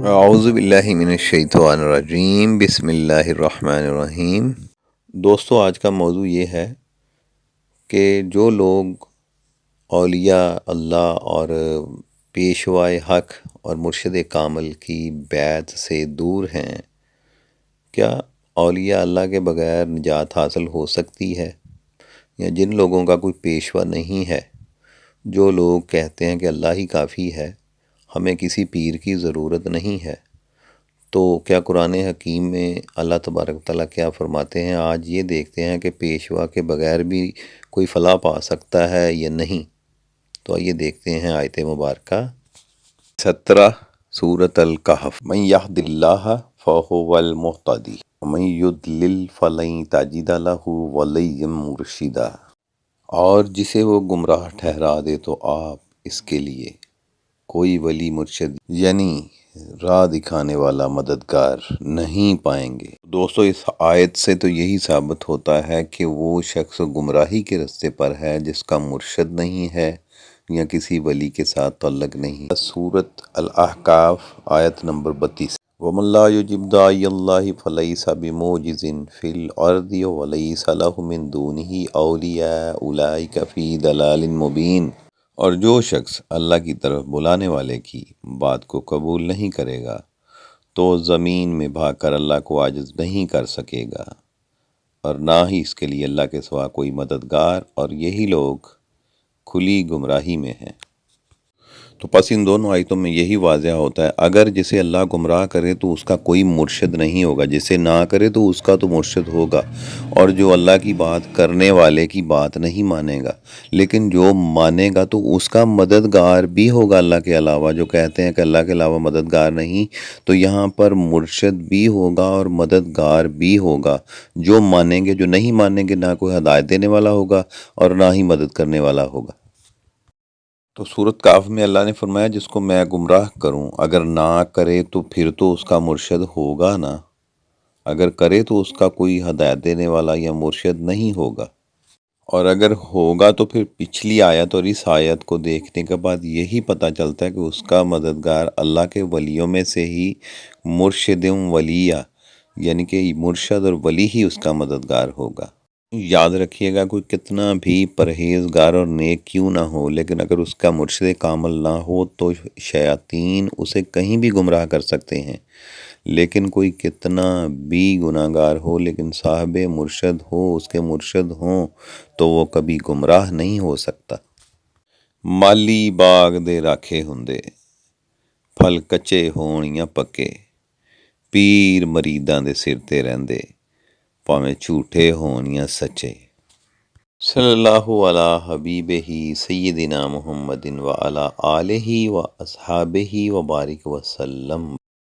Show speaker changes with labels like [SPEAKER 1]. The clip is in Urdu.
[SPEAKER 1] اعوذ باللہ من الشیطان الرجیم، بسم اللہ الرحمن الرحیم۔ دوستو، آج کا موضوع یہ ہے کہ جو لوگ اولیاء اللہ اور پیشوائے حق اور مرشد کامل کی بیعت سے دور ہیں، کیا اولیاء اللہ کے بغیر نجات حاصل ہو سکتی ہے؟ یا جن لوگوں کا کوئی پیشوا نہیں ہے، جو لوگ کہتے ہیں کہ اللہ ہی کافی ہے، ہمیں کسی پیر کی ضرورت نہیں ہے، تو کیا قرآن حکیم میں اللہ تبارک و تعالیٰ کیا فرماتے ہیں؟ آج یہ دیکھتے ہیں کہ پیشوا کے بغیر بھی کوئی فلاح پا سکتا ہے یا نہیں۔ تو آئیے دیکھتے ہیں آیت مبارکہ 17 سورۃ الکہف۔ من یہد اللہ فہو المہتدی ومن یضلل فلن تجد لہ ولیا مرشدا۔ اور جسے وہ گمراہ ٹھہرا دے تو آپ اس کے لیے کوئی ولی مرشد یعنی راہ دکھانے والا مددگار نہیں پائیں گے۔ دوستو، اس آیت سے تو یہی ثابت ہوتا ہے کہ وہ شخص گمراہی کے رستے پر ہے جس کا مرشد نہیں ہے یا کسی ولی کے ساتھ تعلق نہیں۔ سورۃ الاحقاف آیت نمبر 32۔ وَمَن لَّا يُجِبْ دَاعِيَ اللَّهِ فَلَيْسَ بِمُعْجِزٍ فِي الْأَرْضِ وَلَيْسَ لَهُ مِن دُونِهِ أَوْلِيَاءُ أُولَٰئِكَ فِي ضَلَالٍ مُّبِينٍ۔ اور جو شخص اللہ کی طرف بلانے والے کی بات کو قبول نہیں کرے گا تو زمین میں بھاگ کر اللہ کو عاجز نہیں کر سکے گا، اور نہ ہی اس کے لیے اللہ کے سوا کوئی مددگار، اور یہی لوگ کھلی گمراہی میں ہیں۔ تو پس ان دونوں آیتوں میں یہی واضح ہوتا ہے، اگر جسے اللہ گمراہ کرے تو اس کا کوئی مرشد نہیں ہوگا، جسے نہ کرے تو اس کا تو مرشد ہوگا، اور جو اللہ کی بات کرنے والے کی بات نہیں مانے گا لیکن جو مانے گا تو اس کا مددگار بھی ہوگا اللہ کے علاوہ۔ جو کہتے ہیں کہ اللہ کے علاوہ مددگار نہیں، تو یہاں پر مرشد بھی ہوگا اور مددگار بھی ہوگا۔ جو مانیں گے، جو نہیں مانیں گے، نہ کوئی ہدایت دینے والا ہوگا اور نہ ہی مدد کرنے والا ہوگا۔ تو سورۃ کہف میں اللہ نے فرمایا جس کو میں گمراہ کروں، اگر نہ کرے تو پھر تو اس کا مرشد ہوگا نا، اگر کرے تو اس کا کوئی ہدایت دینے والا یا مرشد نہیں ہوگا، اور اگر ہوگا تو پھر پچھلی آیت اور اس آیت کو دیکھنے کے بعد یہی پتہ چلتا ہے کہ اس کا مددگار اللہ کے ولیوں میں سے ہی مرشد ولیہ، یعنی کہ مرشد اور ولی ہی اس کا مددگار ہوگا۔ یاد رکھیے گا، کوئی کتنا بھی پرہیزگار اور نیک کیوں نہ ہو، لیکن اگر اس کا مرشد کامل نہ ہو تو شیاطین اسے کہیں بھی گمراہ کر سکتے ہیں، لیکن کوئی کتنا بھی گناہ گار ہو لیکن صاحب مرشد ہو، اس کے مرشد ہوں، تو وہ کبھی گمراہ نہیں ہو سکتا۔ مالی باغ دے راکھے ہوندے، پھل کچے ہون یا پکے، پیر مریداں دے سر تے رہندے، پاویں جھوٹے ہون یا سچے۔ صلی اللہ علی حبیبہ سیدنا محمد وعلی آلہ و اصحابہ وبارک وسلم۔